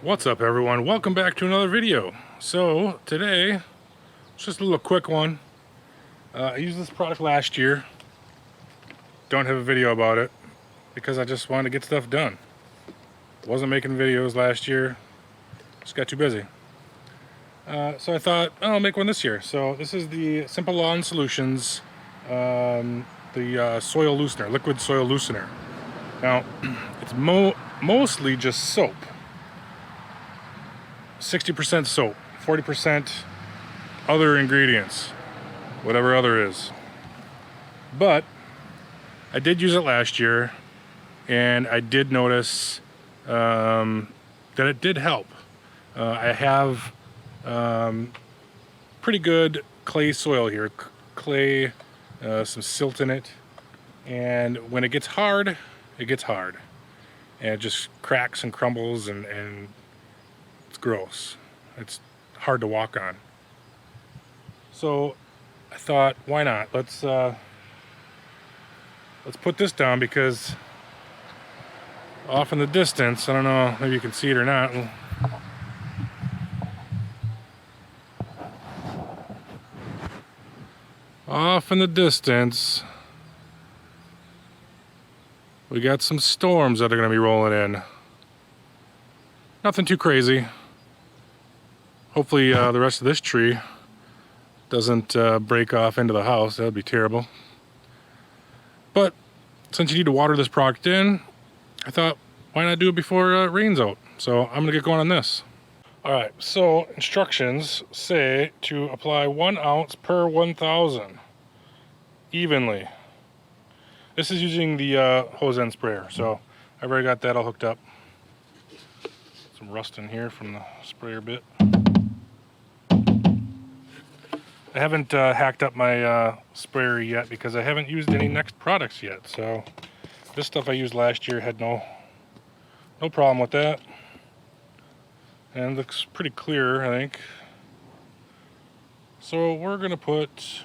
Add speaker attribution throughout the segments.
Speaker 1: What's up, everyone? Welcome back to another video. So today it's just a little quick one. I used this product last year. Don't have a video about it because I just wanted to get stuff done. Wasn't making videos last year, just got too busy. So I thought, oh, I'll make one this year. So this is the Simple Lawn Solutions soil loosener, liquid soil loosener. Now it's mostly just soap. 60% soap, 40% other ingredients, whatever other is. But I did use it last year, and I did notice that it did help. I have pretty good clay soil here, clay, some silt in it, and when it gets hard, and it just cracks and crumbles, and it's gross. It's hard to walk on. So I thought, why not? Let's put this down, because off in the distance, I don't know, maybe you can see it or not. Off in the distance, we got some storms that are going to be rolling in. Nothing too crazy. Hopefully the rest of this tree doesn't break off into the house. That would be terrible. But since you need to water this product in, I thought, why not do it before it rains out? So I'm gonna get going on this. All right, so instructions say to apply 1 ounce per 1,000 evenly. This is using the hose end sprayer, so I've already got that all hooked up. Some rust in here from the sprayer bit. I haven't hacked up my sprayer yet because I haven't used any next products yet. So this stuff I used last year had no problem with that, and looks pretty clear, I think. So we're gonna put,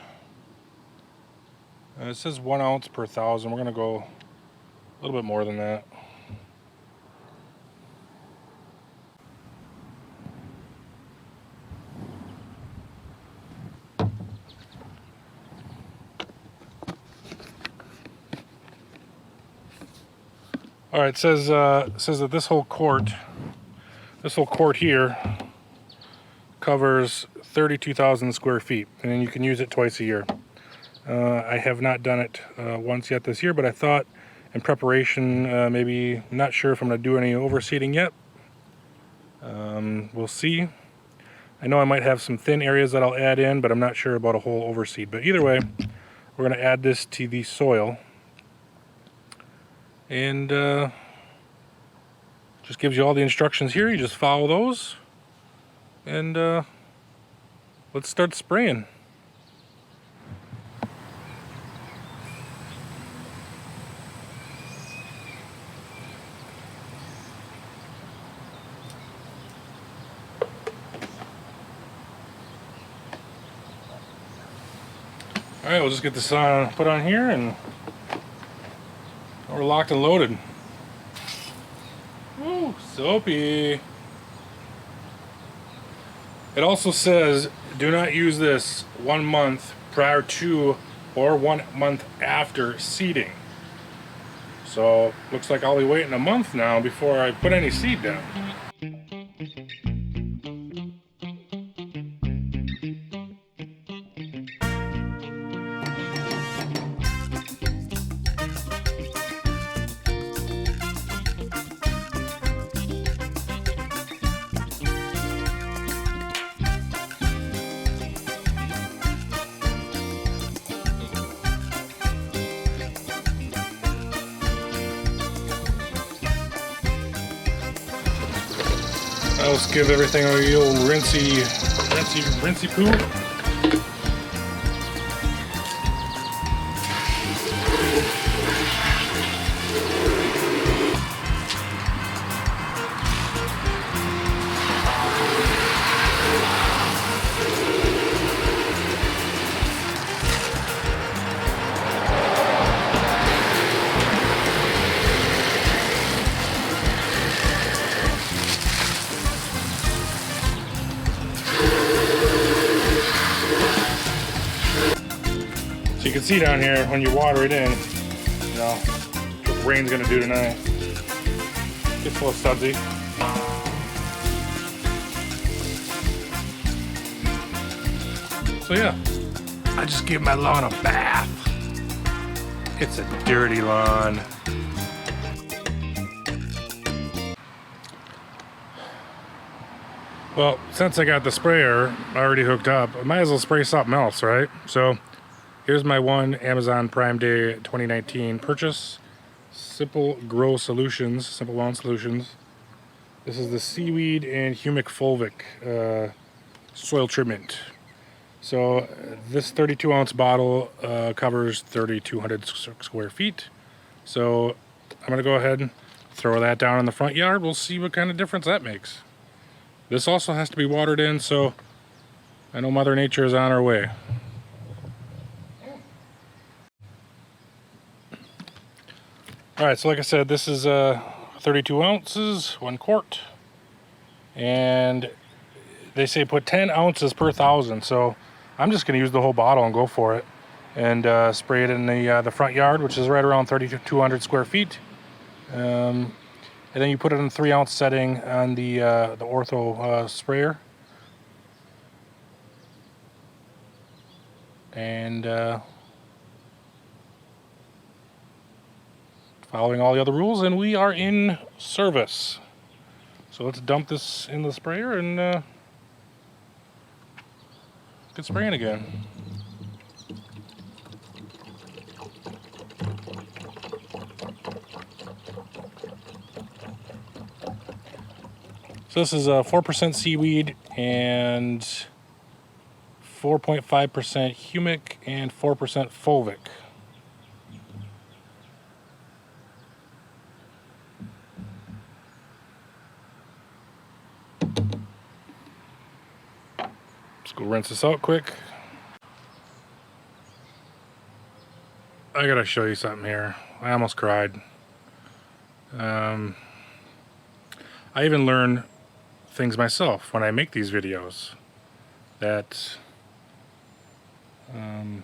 Speaker 1: it says 1 ounce per 1,000. We're gonna go a little bit more than that. All right, it says that this whole quart here covers 32,000 square feet, and then you can use it twice a year. I have not done it once yet this year, but I thought in preparation, maybe, not sure if I'm going to do any overseeding yet. We'll see. I know I might have some thin areas that I'll add in, but I'm not sure about a whole overseed. But either way, we're going to add this to the soil. And just gives you all the instructions here. You just follow those, and let's start spraying. All right, we'll just get this put on here, and we're locked and loaded. Ooh, soapy. It also says do not use this 1 month prior to or 1 month after seeding. So looks like I'll be waiting a month now before I put any seed down. Let's give everything a little rinsey poo. can see down here when you water it in, you know, what the rain's gonna do tonight. Gets a little sudsy. So yeah, I just give my lawn a bath. It's a dirty lawn. Well, since I got the sprayer already hooked up, I might as well spray something else, right? So here's my one Amazon Prime Day 2019 purchase. Simple Grow Solutions, Simple Lawn Solutions. This is the Seaweed and Humic Fulvic soil treatment. So this 32 ounce bottle covers 3,200 square feet. So I'm gonna go ahead and throw that down in the front yard. We'll see what kind of difference that makes. This also has to be watered in, so I know Mother Nature is on her way. Alright, so like I said, this is 32 ounces, 1 quart. And they say put 10 ounces per 1,000, so I'm just going to use the whole bottle and go for it. And spray it in the front yard, which is right around 3,200 square feet. And then you put it in a 3 ounce setting on the Ortho sprayer. And following all the other rules, and we are in service. So let's dump this in the sprayer and get spraying again. So this is 4% seaweed and 4.5% humic and 4% fulvic. Let's go rinse this out quick. I gotta show you something here. I almost cried. I even learn things myself when I make these videos that I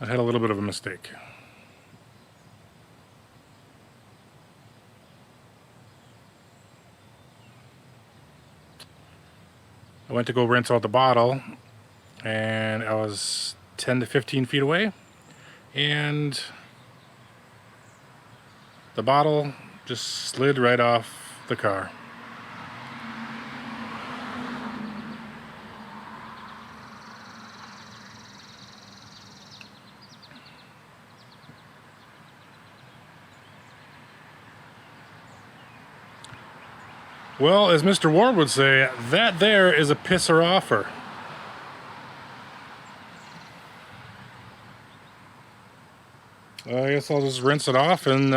Speaker 1: had a little bit of a mistake. I went to go rinse out the bottle and I was 10 to 15 feet away and the bottle just slid right off the car. Well, as Mr. Ward would say, that there is a pisser offer. I guess I'll just rinse it off and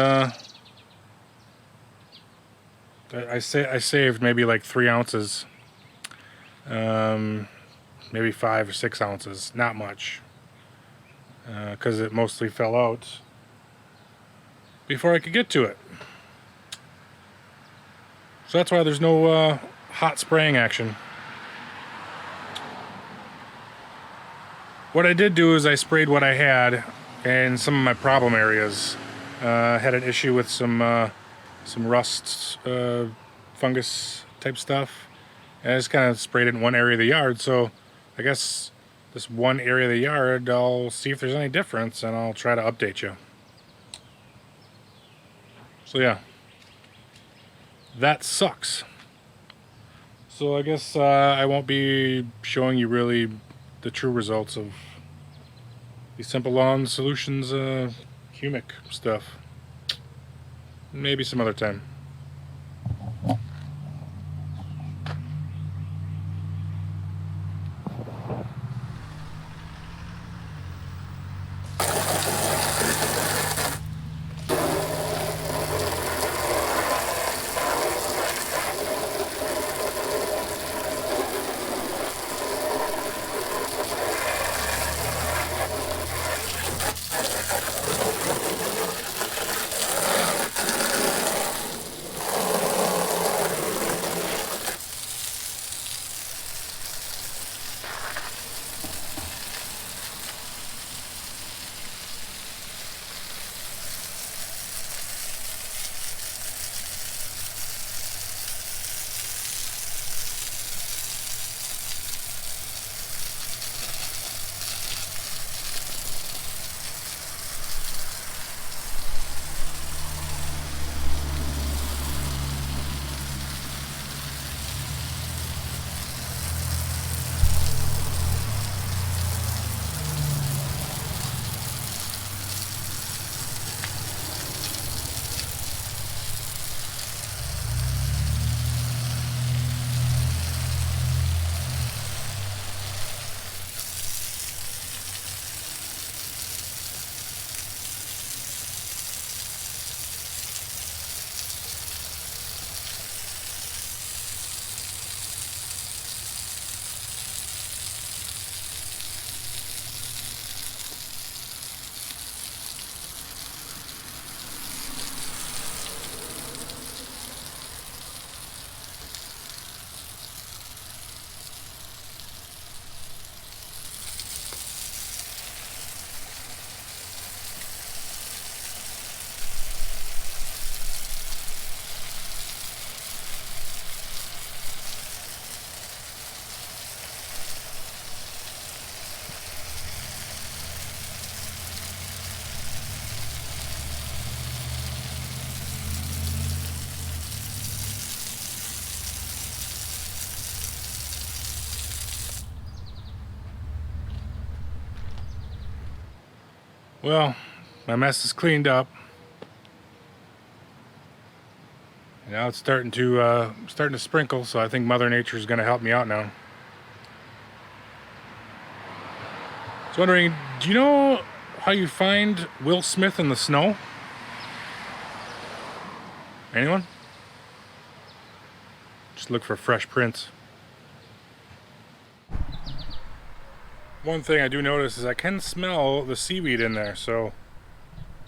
Speaker 1: I saved maybe like 3 ounces, maybe 5 or 6 ounces, not much, because it mostly fell out before I could get to it. So that's why there's no hot spraying action. What I did do is I sprayed what I had in some of my problem areas. Had an issue with some rust, fungus type stuff. And I just kind of sprayed it in one area of the yard. So I guess this one area of the yard, I'll see if there's any difference and I'll try to update you. So yeah. That sucks. So I guess I won't be showing you really the true results of the Simple Lawn Solutions humic stuff. Maybe some other time. Well, my mess is cleaned up. Now it's starting to sprinkle, so I think Mother Nature is going to help me out now. I was wondering, do you know how you find Will Smith in the snow? Anyone? Just look for fresh prints. One thing I do notice is I can smell the seaweed in there, so,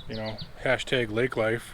Speaker 1: you know, hashtag lake life.